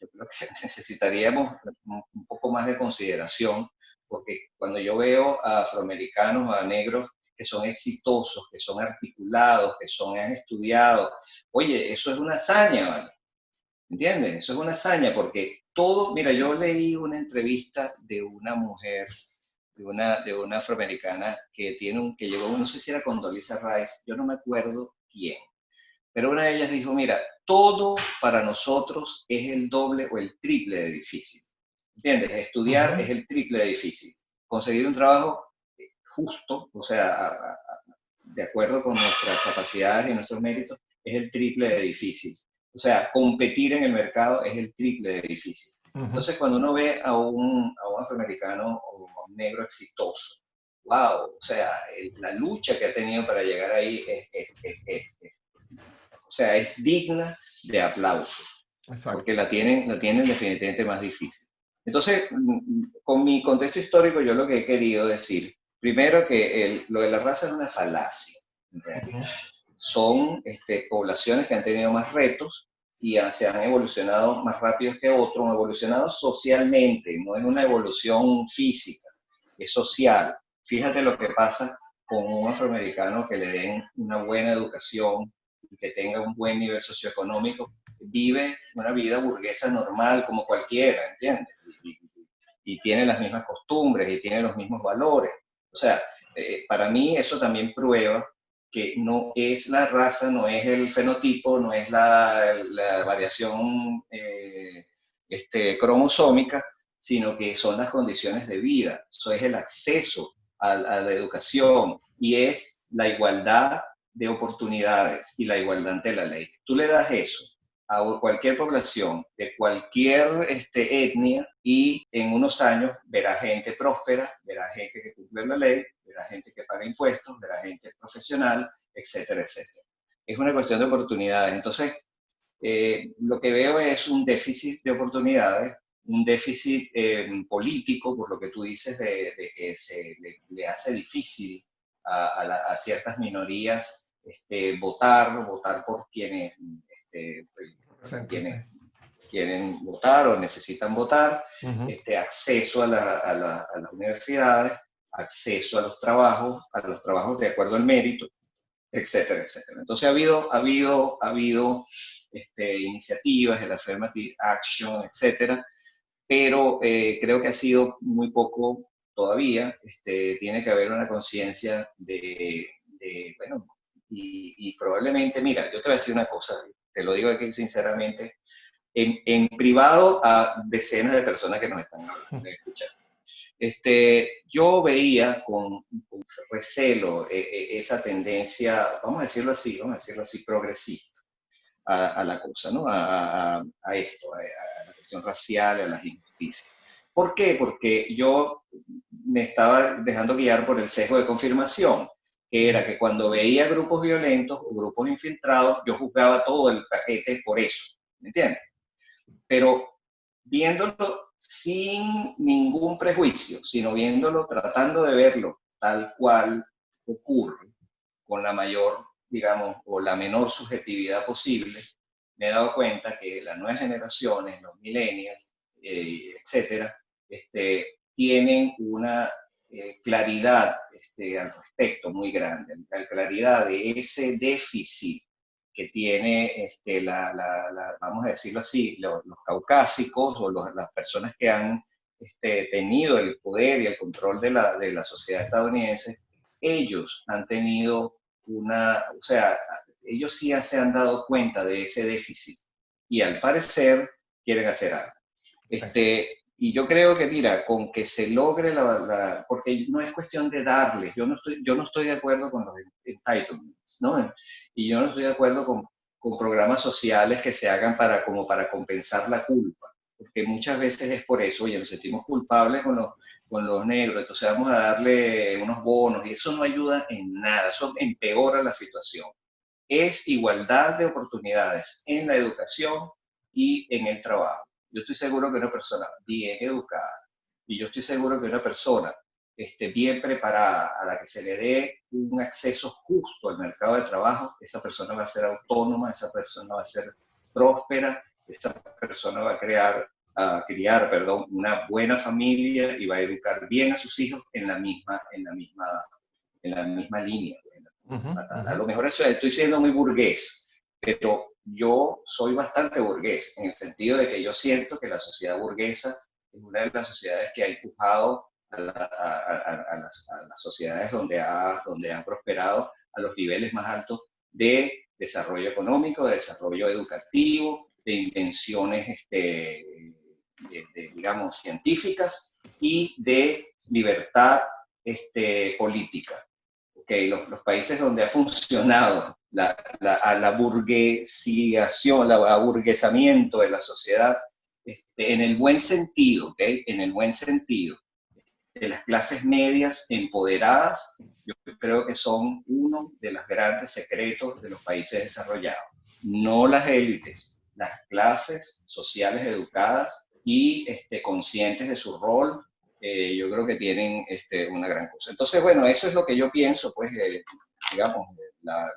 yo creo que necesitaríamos un poco más de consideración, porque cuando yo veo a afroamericanos, a negros que son exitosos, que son articulados, que han estudiado, oye, eso es una hazaña, ¿vale? ¿Entiendes? Eso es una hazaña, porque todo, mira, yo leí una entrevista de una mujer, de una afroamericana que llegó, no sé si era Condoleezza Rice, yo no me acuerdo quién, pero una de ellas dijo, mira, todo para nosotros es el doble o el triple de difícil. ¿Entiendes? Estudiar es el triple de difícil. Conseguir un trabajo justo, o sea, de acuerdo con nuestras capacidades y nuestros méritos, es el triple de difícil. O sea, competir en el mercado es el triple de difícil. Entonces, cuando uno ve a un afroamericano o a un negro exitoso, wow, o sea, la lucha que ha tenido para llegar ahí o sea, es digna de aplauso. Exacto. Porque la tienen definitivamente más difícil. Entonces, con mi contexto histórico, yo lo que he querido decir, primero que lo de la raza es una falacia, en realidad. Son poblaciones que han tenido más retos y se han evolucionado más rápido que otros, han evolucionado socialmente, no es una evolución física, es social. Fíjate lo que pasa con un afroamericano que le den una buena educación y que tenga un buen nivel socioeconómico, vive una vida burguesa normal como cualquiera, ¿entiendes? Y tiene las mismas costumbres y tiene los mismos valores. O sea, para mí eso también prueba que no es la raza, no es el fenotipo, no es la variación cromosómica, sino que son las condiciones de vida, eso es el acceso a la educación y es la igualdad de oportunidades y la igualdad ante la ley. Tú le das eso a cualquier población de cualquier etnia y en unos años verá gente próspera, verá gente que cumple la ley, verá gente que paga impuestos, verá gente profesional, etcétera, etcétera. Es una cuestión de oportunidades. Entonces, lo que veo es un déficit de oportunidades, un déficit político, por lo que tú dices, de que le hace difícil a ciertas minorías votar por quienes quieren votar o necesitan votar, acceso a las universidades, acceso a los trabajos de acuerdo al mérito, etcétera, etcétera. Entonces ha habido iniciativas, el Affirmative Action, etcétera, pero creo que ha sido muy poco todavía. Tiene que haber una conciencia bueno, y probablemente, mira, yo te voy a decir una cosa, te lo digo aquí sinceramente, en privado a decenas de personas que nos están escuchando. Yo veía con recelo esa tendencia, vamos a decirlo así, progresista a la cosa, ¿no? A esto, a la cuestión racial, a las injusticias. ¿Por qué? Porque yo me estaba dejando guiar por el sesgo de confirmación. que era que cuando veía grupos violentos o grupos infiltrados, yo juzgaba todo el paquete por eso, ¿me entiendes? Pero viéndolo sin ningún prejuicio, sino viéndolo, tratando de verlo tal cual ocurre, con la mayor, digamos, o la menor subjetividad posible, me he dado cuenta que las nuevas generaciones, los millennials, etcétera, tienen una claridad al respecto muy grande, la claridad de ese déficit que tiene, vamos a decirlo así, los caucásicos o las personas que han tenido el poder y el control de la sociedad estadounidense. Ellos han tenido o sea, ellos sí se han dado cuenta de ese déficit y al parecer quieren hacer algo. Y yo creo que, mira, con que se logre porque no es cuestión de darles, yo no estoy de acuerdo con los entitlements, ¿no? Y yo no estoy de acuerdo con programas sociales que se hagan como para compensar la culpa, porque muchas veces es por eso, oye, nos sentimos culpables con los negros, entonces vamos a darle unos bonos, y eso no ayuda en nada, eso empeora la situación. Es igualdad de oportunidades en la educación y en el trabajo. Yo estoy seguro que una persona bien educada y yo estoy seguro que una persona bien preparada, a la que se le dé un acceso justo al mercado de trabajo, esa persona va a ser autónoma, esa persona va a ser próspera, esa persona va a criar, perdón, una buena familia y va a educar bien a sus hijos en la misma línea. A lo mejor eso estoy siendo muy burgués, pero yo soy bastante burgués, en el sentido de que yo siento que la sociedad burguesa es una de las sociedades que ha empujado a las sociedades donde ha prosperado a los niveles más altos de desarrollo económico, de desarrollo educativo, de invenciones, digamos, científicas y de libertad política. Okay, los países donde ha funcionado la burguesización, el aburguesamiento de la sociedad, en el buen sentido, ¿okay? En el buen sentido, de las clases medias empoderadas, yo creo que son uno de los grandes secretos de los países desarrollados. No las élites, las clases sociales educadas y conscientes de su rol, yo creo que tienen una gran cosa. Entonces, bueno, eso es lo que yo pienso, pues, digamos, la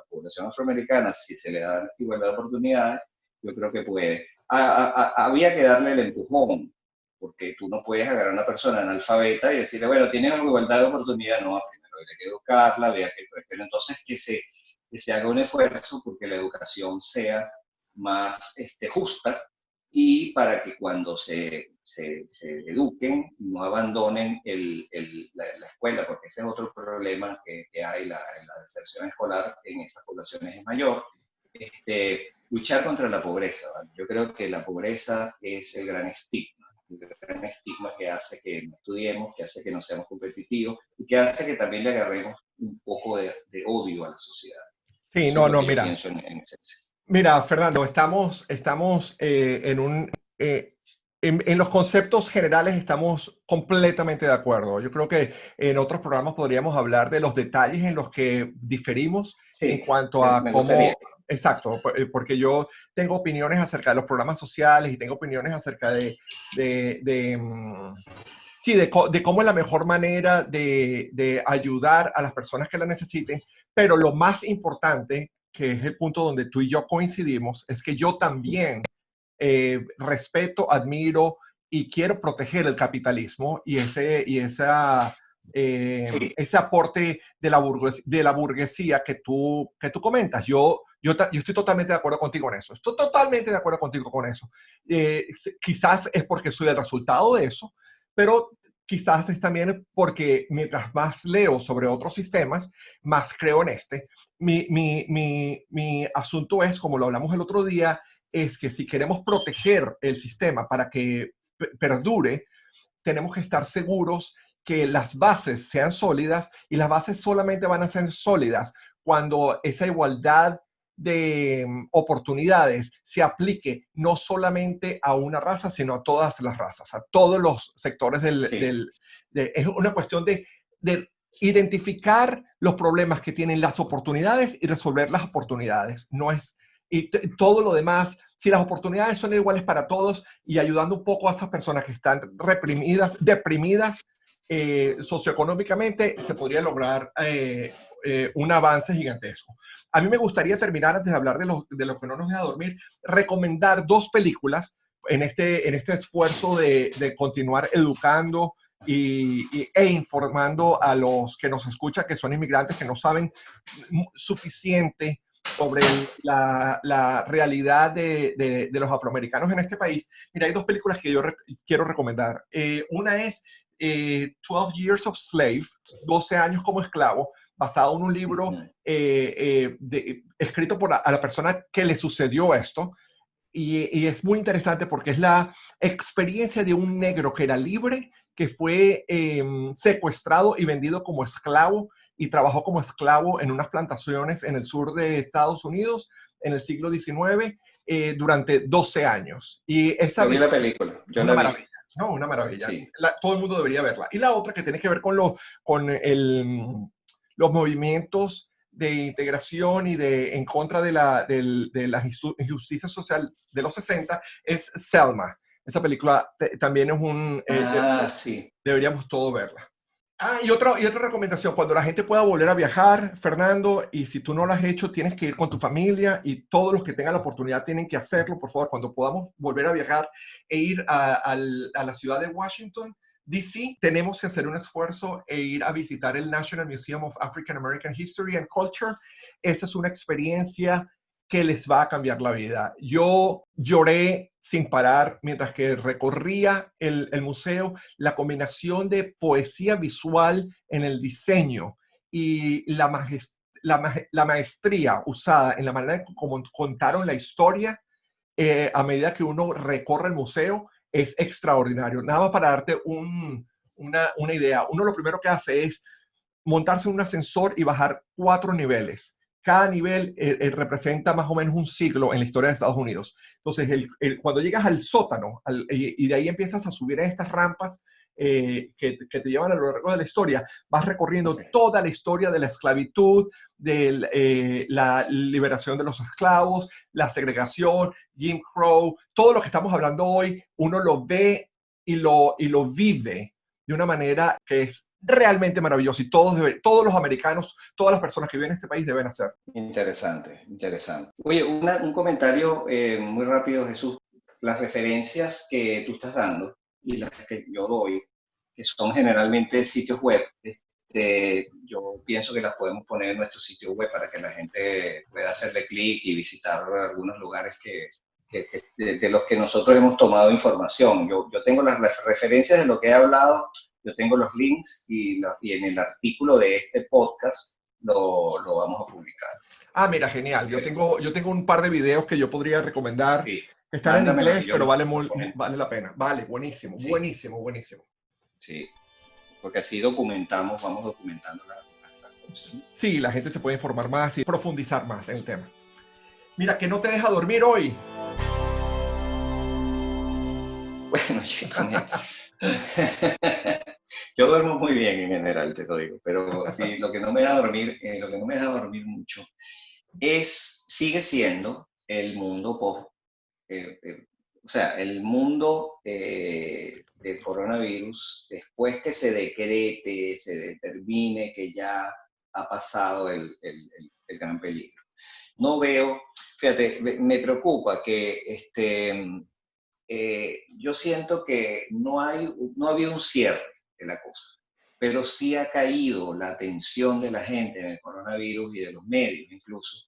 población afroamericana, si se le da igualdad de oportunidades, yo creo que puede. Había que darle el empujón, porque tú no puedes agarrar a una persona analfabeta y decirle, bueno, tienes igualdad de oportunidad, no, primero hay que educarla, pero entonces que se haga un esfuerzo porque la educación sea más justa y para que cuando se eduquen no abandonen la escuela, porque ese es otro problema que hay, la deserción escolar en esas poblaciones es mayor. Luchar contra la pobreza, ¿vale? Yo creo que la pobreza es el gran estigma que hace que no estudiemos, que hace que no seamos competitivos y que hace que también le agarremos un poco de odio a la sociedad. Sí, Eso es lo no, que yo mira. pienso en esencia. Mira, Fernando, estamos en los conceptos generales estamos completamente de acuerdo. Yo creo que en otros programas podríamos hablar de los detalles en los que diferimos en Sí, cuanto a me gustaría. cómo, exacto, porque yo tengo opiniones acerca de los programas sociales y tengo opiniones acerca sí, de cómo es la mejor manera de ayudar a las personas que la necesiten, pero lo más importante, que es el punto donde tú y yo coincidimos, es que yo también respeto, admiro y quiero proteger el capitalismo y Sí, ese aporte de la burguesía que tú comentas. Yo estoy totalmente de acuerdo contigo en eso. Estoy totalmente de acuerdo contigo con eso. Quizás es porque soy el resultado de eso, pero quizás es también porque mientras más leo sobre otros sistemas, más creo en este. Mi asunto es, como lo hablamos el otro día, es que si queremos proteger el sistema para que perdure, tenemos que estar seguros que las bases sean sólidas y las bases solamente van a ser sólidas cuando esa igualdad de oportunidades se aplique no solamente a una raza, sino a todas las razas, a todos los sectores sí. es una cuestión de identificar los problemas que tienen las oportunidades y resolver las oportunidades. No es, y todo lo demás, si las oportunidades son iguales para todos y ayudando un poco a esas personas que están reprimidas, deprimidas socioeconómicamente, se podría lograr un avance gigantesco. A mí me gustaría terminar, antes de hablar de lo que no nos deja dormir, recomendar 2 películas en este esfuerzo de continuar educando e informando a los que nos escuchan, que son inmigrantes, que no saben suficiente sobre la realidad de los afroamericanos en este país. Mira, hay 2 películas que yo quiero recomendar. Una es 12 Years of Slave, 12 años como esclavo, basado en un libro escrito por a la persona que le sucedió esto. Y es muy interesante porque es la experiencia de un negro que era libre, que fue secuestrado y vendido como esclavo y trabajó como esclavo en unas plantaciones en el sur de Estados Unidos en el siglo XIX durante 12 años. Y esa Yo vi la película, yo una la vi. maravilla, ¿no? Una maravilla. Sí. Todo el mundo debería verla. Y la otra que tiene que ver los movimientos de integración y en contra de la injusticia social de los 60 es Selma. Esa película también es Sí. deberíamos todos verla. Y otra recomendación, cuando la gente pueda volver a viajar, Fernando, y si tú no lo has hecho, tienes que ir con tu familia y todos los que tengan la oportunidad tienen que hacerlo, por favor, cuando podamos volver a viajar e ir a la ciudad de Washington, D.C., tenemos que hacer un esfuerzo e ir a visitar el National Museum of African American History and Culture. Esa es una experiencia que les va a cambiar la vida. Yo lloré sin parar mientras que recorría el museo, la combinación de poesía visual en el diseño y la maestría usada en la manera en cómo contaron la historia a medida que uno recorre el museo es extraordinario. Nada más para darte una idea. Uno lo primero que hace es montarse en un ascensor y bajar 4 niveles. Cada nivel representa más o menos un siglo en la historia de Estados Unidos. Entonces, cuando llegas al sótano y de ahí empiezas a subir en estas rampas que te llevan a lo largo de la historia, vas recorriendo toda la historia de la esclavitud, de la liberación de los esclavos, la segregación, Jim Crow, todo lo que estamos hablando hoy, uno lo ve y lo vive de una manera que es realmente maravillosa y todos los americanos, todas las personas que viven en este país deben hacer. Interesante, interesante. Oye, un comentario muy rápido, Jesús. Las referencias que tú estás dando y las que yo doy, que son generalmente sitios web, yo pienso que las podemos poner en nuestro sitio web para que la gente pueda hacerle clic y visitar algunos lugares de los que nosotros hemos tomado información. Yo tengo las referencias de lo que he hablado, yo tengo los links y en el artículo de este podcast lo vamos a publicar. Mira, genial. Yo tengo un par de videos que yo podría recomendar. Sí. Están en inglés, pero vale la pena. Vale, buenísimo, sí. Buenísimo. Sí, porque así vamos documentando las cosas. Sí, la gente se puede informar más y profundizar más en el tema. Mira, ¿qué no te deja dormir hoy? Bueno, yo duermo muy bien en general, te lo digo, pero sí, lo que no me deja dormir mucho sigue siendo el mundo el mundo del coronavirus, después que se decrete, se determine que ya ha pasado el gran peligro. No veo, fíjate, me preocupa que yo siento que no ha habido un cierre de la cosa, pero sí ha caído la atención de la gente en el coronavirus y de los medios incluso,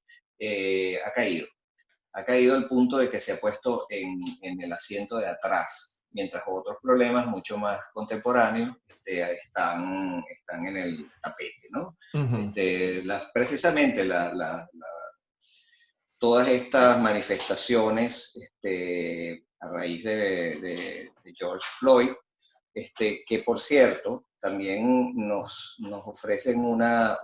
ha caído al punto de que se ha puesto en el asiento de atrás, mientras otros problemas mucho más contemporáneos están en el tapete, ¿no? Uh-huh. Precisamente todas estas manifestaciones a raíz de George Floyd, que por cierto también nos ofrecen una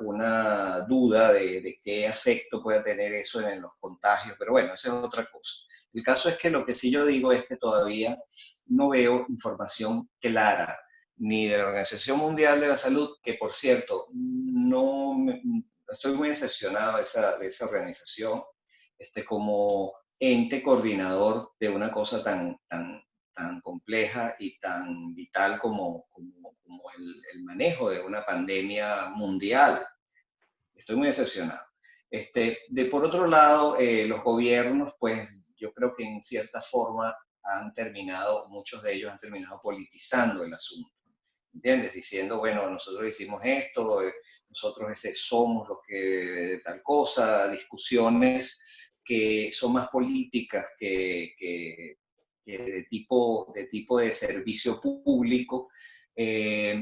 duda de qué efecto puede tener eso en los contagios, pero bueno, esa es otra cosa. El caso es que lo que sí yo digo es que todavía no veo información clara ni de la Organización Mundial de la Salud, que por cierto, estoy muy decepcionado de esa organización, como ente coordinador de una cosa tan compleja y tan vital como manejo de una pandemia mundial. Estoy muy decepcionado. Por otro lado, los gobiernos, pues yo creo que en cierta forma muchos de ellos han terminado politizando el asunto. ¿Entiendes? Diciendo, bueno, nosotros hicimos esto, nosotros somos los que tal cosa, discusiones que son más políticas que de tipo de servicio público.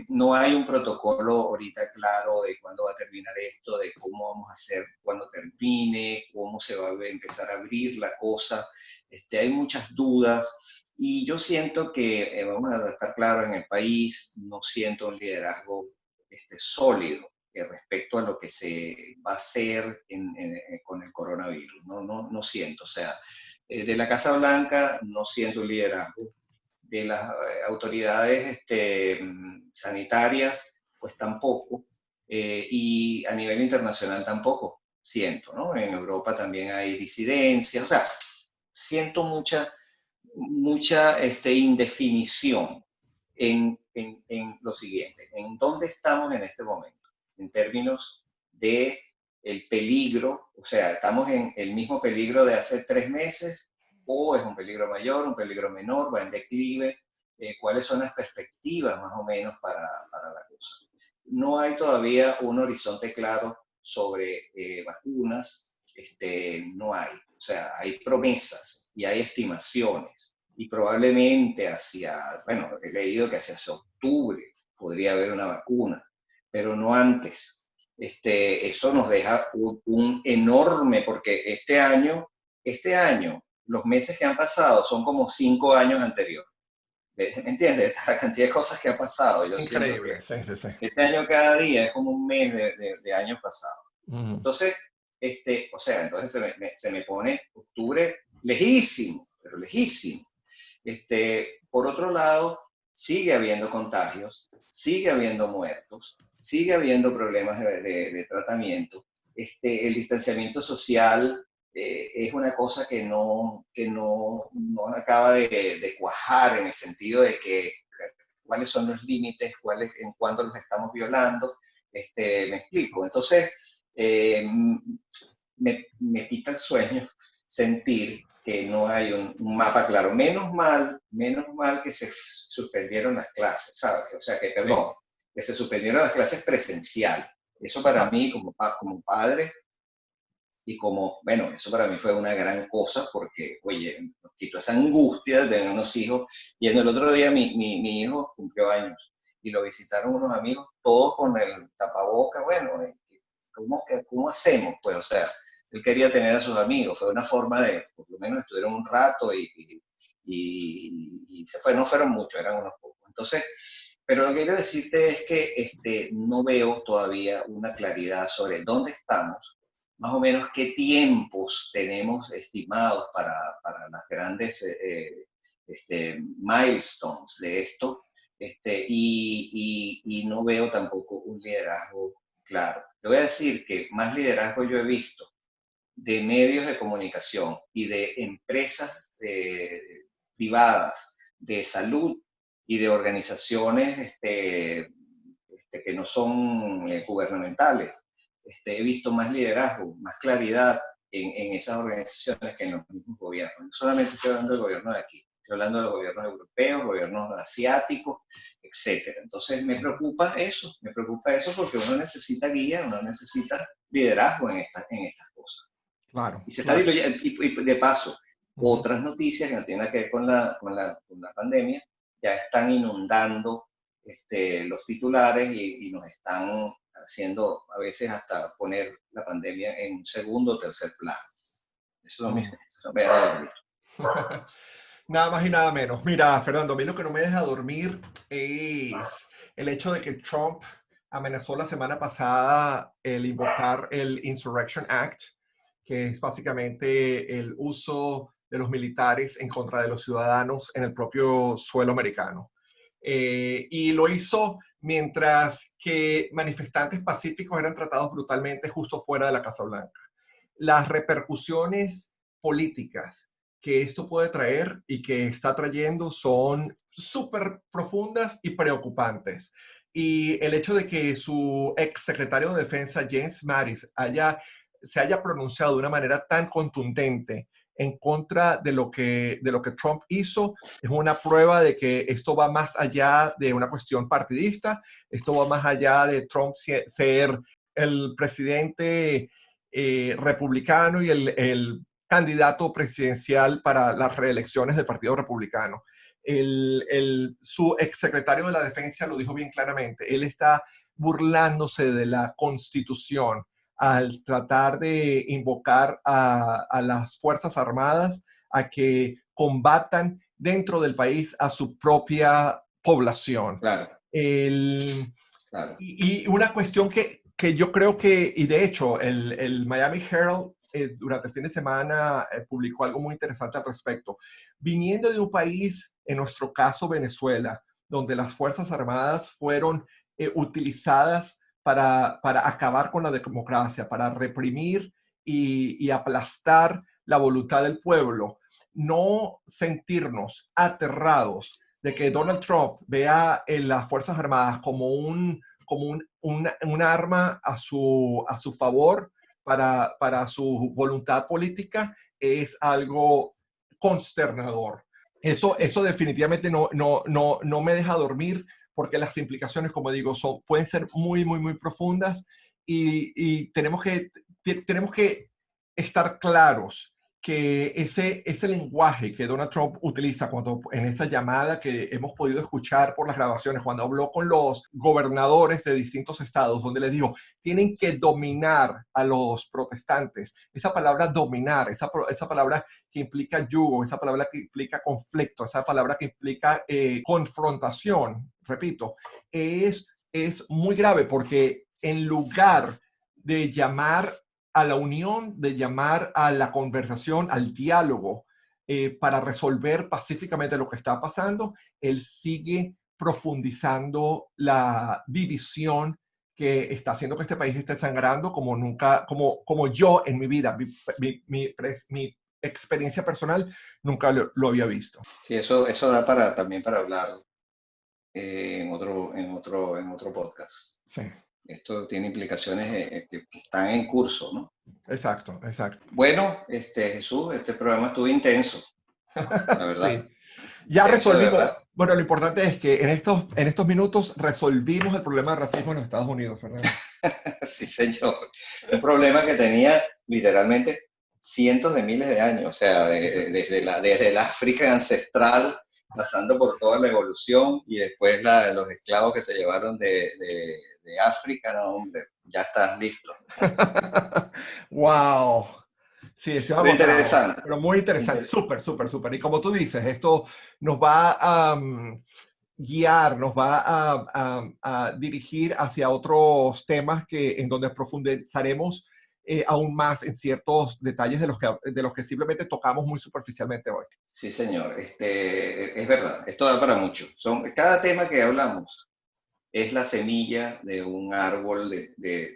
No hay un protocolo ahorita claro de cuándo va a terminar esto, de cómo vamos a hacer cuando termine, cómo se va a empezar a abrir la cosa. Hay muchas dudas. Y yo siento que, vamos a estar claros, en el país no siento un liderazgo sólido respecto a lo que se va a hacer con el coronavirus. No siento. O sea, de la Casa Blanca no siento un liderazgo. De las autoridades sanitarias, pues tampoco. Y a nivel internacional tampoco siento, ¿no? En Europa también hay disidencias. O sea, siento mucha indefinición en lo siguiente, en dónde estamos en este momento, en términos de el peligro, o sea, estamos en el mismo peligro de hace 3 meses, o es un peligro mayor, un peligro menor, va en declive, cuáles son las perspectivas más o menos para la cosa. No hay todavía un horizonte claro sobre vacunas, no hay. O sea, hay promesas y hay estimaciones y probablemente he leído que hacia octubre podría haber una vacuna, pero no antes. Eso nos deja un enorme, porque este año, los meses que han pasado son como 5 años anteriores. ¿Me entiendes? La cantidad de cosas que ha pasado. Yo siento Increíble, sí, sí, sí. que este año cada día es como un mes de años pasados. Entonces, entonces se me pone octubre lejísimo, pero lejísimo. Por otro lado, sigue habiendo contagios, sigue habiendo muertos, sigue habiendo problemas de tratamiento. El distanciamiento social es una cosa que no acaba de cuajar, en el sentido de que cuáles son los límites, en cuándo los estamos violando. Me explico. Entonces, me quita el sueño sentir que no hay un mapa claro. Menos mal que se suspendieron las clases, ¿sabes? O sea, que se suspendieron las clases presenciales. Eso para mí, como padre, y eso para mí fue una gran cosa, porque, oye, nos quitó esa angustia de tener unos hijos. Y en el otro día mi hijo cumplió años y lo visitaron unos amigos, todos con el tapaboca. Bueno, ¿cómo hacemos? Pues, o sea, él quería tener a sus amigos. Fue una forma de, por lo menos estuvieron un rato y se fue. No fueron muchos, eran unos pocos. Entonces, pero lo que quiero decirte es que no veo todavía una claridad sobre dónde estamos, más o menos qué tiempos tenemos estimados para las grandes milestones de esto, y no veo tampoco un liderazgo claro. Te voy a decir que más liderazgo yo he visto de medios de comunicación y de empresas privadas de salud y de organizaciones que no son gubernamentales. He visto más liderazgo, más claridad en esas organizaciones que en los mismos gobiernos. No solamente estoy hablando del gobierno de aquí, estoy hablando de los gobiernos europeos, gobiernos asiáticos, etcétera. Entonces me preocupa eso porque uno necesita guía, uno necesita liderazgo en estas cosas. Claro. Y se está diluyendo, y de paso, otras noticias que no tienen que ver con la pandemia ya están inundando los titulares y nos están haciendo a veces hasta poner la pandemia en un segundo o tercer plano. Eso no me da dormir. Nada más y nada menos. Mira, Fernando, a mí lo que no me deja dormir es el hecho de que Trump amenazó la semana pasada el invocar el Insurrection Act, que es básicamente el uso de los militares en contra de los ciudadanos en el propio suelo americano. Y lo hizo mientras que manifestantes pacíficos eran tratados brutalmente justo fuera de la Casa Blanca. Las repercusiones políticas que esto puede traer y que está trayendo son súper profundas y preocupantes. Y el hecho de que su ex secretario de Defensa, James Mattis, se haya pronunciado de una manera tan contundente en contra de lo que Trump hizo, es una prueba de que esto va más allá de una cuestión partidista, esto va más allá de Trump ser el presidente republicano y candidato presidencial para las reelecciones del Partido Republicano. Su exsecretario de la Defensa lo dijo bien claramente. Él está burlándose de la Constitución al tratar de invocar a las Fuerzas Armadas a que combatan dentro del país a su propia población. Claro. Claro. Y una cuestión que yo creo que, y de hecho, el Miami Herald durante el fin de semana publicó algo muy interesante al respecto. Viniendo de un país, en nuestro caso Venezuela, donde las Fuerzas Armadas fueron utilizadas para acabar con la democracia, para reprimir y aplastar la voluntad del pueblo, no sentirnos aterrados de que Donald Trump vea en las Fuerzas Armadas como un arma a su favor para su voluntad política, es algo consternador. Eso definitivamente no me deja dormir, porque las implicaciones, como digo, pueden ser muy, muy, muy profundas, y tenemos que estar claros que ese lenguaje que Donald Trump utiliza en esa llamada que hemos podido escuchar por las grabaciones, cuando habló con los gobernadores de distintos estados, donde les dijo, tienen que dominar a los protestantes. Esa palabra dominar, esa palabra que implica yugo, esa palabra que implica conflicto, esa palabra que implica confrontación, repito, es muy grave, porque en lugar de llamar a la unión, de llamar a la conversación, al diálogo, para resolver pacíficamente lo que está pasando, él sigue profundizando la división que está haciendo que este país esté sangrando como nunca, como yo en mi vida, mi experiencia personal, nunca lo había visto. Sí, eso da también para hablar en otro podcast. Sí. Esto tiene implicaciones que están en curso, ¿no? Exacto. Bueno, Jesús, este programa estuvo intenso, la verdad. Sí. Ya Intenso, resolvimos. Bueno, lo importante es que en estos minutos resolvimos el problema de racismo en los Estados Unidos, Fernando. Sí, señor. Un problema que tenía literalmente cientos de miles de años, o sea, desde la África ancestral, pasando por toda la evolución, y después los esclavos que se llevaron de África. No, hombre, ya estás listo. ¡Wow! Sí, estoy Pero agotado, interesante. pero muy interesante, súper. Y como tú dices, esto nos va a guiar, nos va a dirigir hacia otros temas en donde profundizaremos aún más en ciertos detalles de los que simplemente tocamos muy superficialmente hoy. Sí, señor. Es verdad, esto da para mucho. Cada tema que hablamos es la semilla de un árbol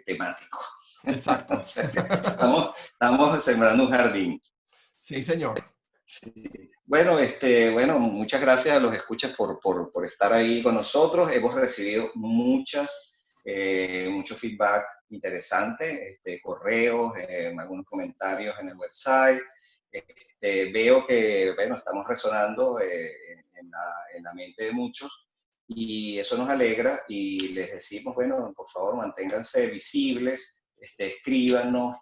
temático. Exacto. O sea, estamos sembrando un jardín. Sí, señor. Sí. Bueno, muchas gracias a los escuchas por estar ahí con nosotros. Hemos recibido mucho feedback interesante, correos, algunos comentarios en el website. Veo que, bueno, estamos resonando en la mente de muchos, y eso nos alegra, y les decimos, bueno, por favor, manténganse visibles, escríbanos,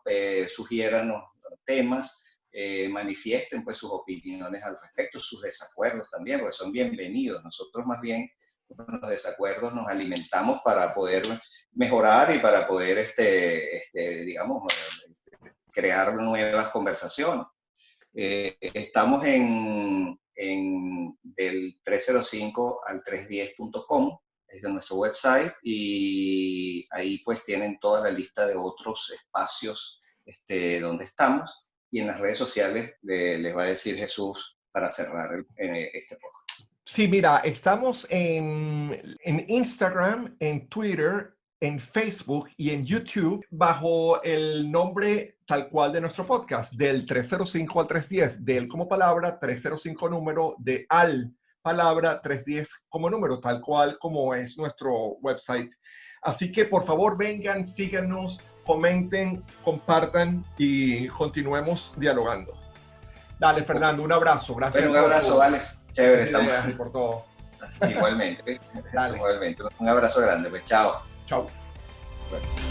sugiéranos temas, manifiesten pues sus opiniones al respecto, sus desacuerdos también, porque son bienvenidos. Nosotros más bien con los desacuerdos nos alimentamos para poder mejorar y para poder, digamos, crear nuevas conversaciones. Estamos del 305 al 310.com, es de nuestro website, y ahí pues tienen toda la lista de otros espacios donde estamos, y en las redes sociales les va a decir Jesús para cerrar este podcast. Sí, mira, estamos en Instagram, en Twitter, en Facebook y en YouTube bajo el nombre tal cual de nuestro podcast, del 305 al 310, del como palabra, 305 número, de al palabra, 310 como número, tal cual como es nuestro website. Así que por favor vengan, síganos, comenten, compartan y continuemos dialogando. Dale, Fernando, un abrazo. Gracias. Bueno, un abrazo, vale. Chévere, estamos. Y por todo. Igualmente. Dale. Igualmente. Un abrazo grande, pues chao. Chao. Bueno.